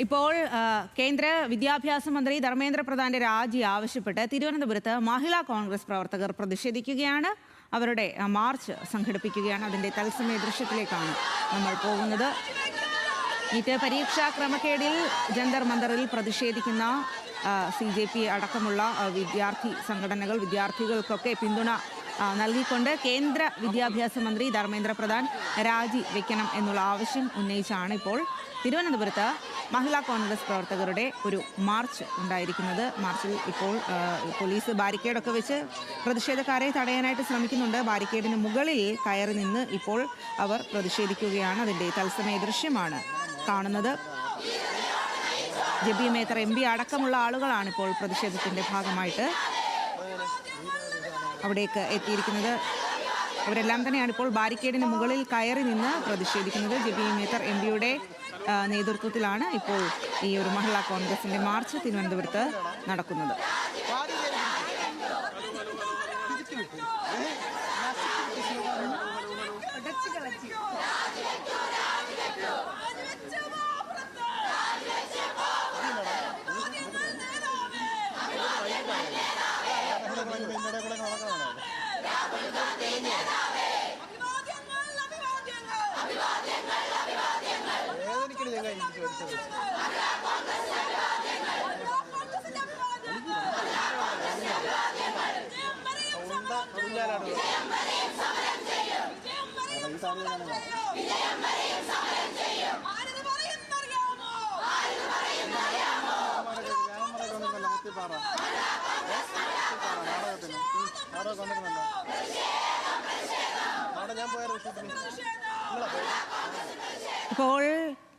ഇപ്പോൾ കേന്ദ്ര വിദ്യാഭ്യാസ മന്ത്രി ധർമ്മേന്ദ്ര പ്രധാന്റെ രാജി ആവശ്യപ്പെട്ട് തിരുവനന്തപുരത്ത് മഹിളാ കോൺഗ്രസ് പ്രവർത്തകർ പ്രതിഷേധിക്കുകയാണ്. അവരുടെ മാർച്ച് സംഘടിപ്പിക്കുകയാണ്. അതിന്റെ തത്സമയ ദൃശ്യത്തിലേക്കാണ് നമ്മൾ പോകുന്നത്. നീറ്റ് പരീക്ഷാ ക്രമക്കേടിൽ ജന്തർ മന്ദറിൽ പ്രതിഷേധിക്കുന്ന CJP അടക്കമുള്ള വിദ്യാർത്ഥി സംഘടനകൾ വിദ്യാർത്ഥികൾക്കൊക്കെ പിന്തുണ നൽകിക്കൊണ്ട് കേന്ദ്ര വിദ്യാഭ്യാസ മന്ത്രി ധർമ്മേന്ദ്ര പ്രധാൻ രാജി വെക്കണം എന്നുള്ള ആവശ്യം ഉന്നയിച്ചാണ് ഇപ്പോൾ തിരുവനന്തപുരത്ത് മഹിളാ കോൺഗ്രസ് പ്രവർത്തകരുടെ ഒരു മാർച്ച് ഉണ്ടായിരിക്കുന്നത്. മാർച്ചിൽ ഇപ്പോൾ പോലീസ് ബാരിക്കേഡൊക്കെ വെച്ച് പ്രതിഷേധക്കാരെ തടയാനായിട്ട് ശ്രമിക്കുന്നുണ്ട്. ബാരിക്കേഡിന് മുകളിൽ കയറി നിന്ന് ഇപ്പോൾ അവർ പ്രതിഷേധിക്കുകയാണ്. അതിൻ്റെ തത്സമയ ദൃശ്യമാണ് കാണുന്നത്. ജബി മേത്തർ MP അടക്കമുള്ള ആളുകളാണ് ഇപ്പോൾ പ്രതിഷേധത്തിൻ്റെ ഭാഗമായിട്ട് അവിടേക്ക് എത്തിയിരിക്കുന്നത്. അവരെല്ലാം തന്നെയാണ് ഇപ്പോൾ ബാരിക്കേഡിന് മുകളിൽ കയറി നിന്ന് പ്രതിഷേധിക്കുന്നത്. ജബി മേത്തർ MPയുടെ നേതൃത്വത്തിലാണ് ഇപ്പോൾ ഈ ഒരു മഹിളാ കോൺഗ്രസിന്റെ മാർച്ച് തിരുവനന്തപുരത്ത് നടക്കുന്നത്. ഇപ്പോൾ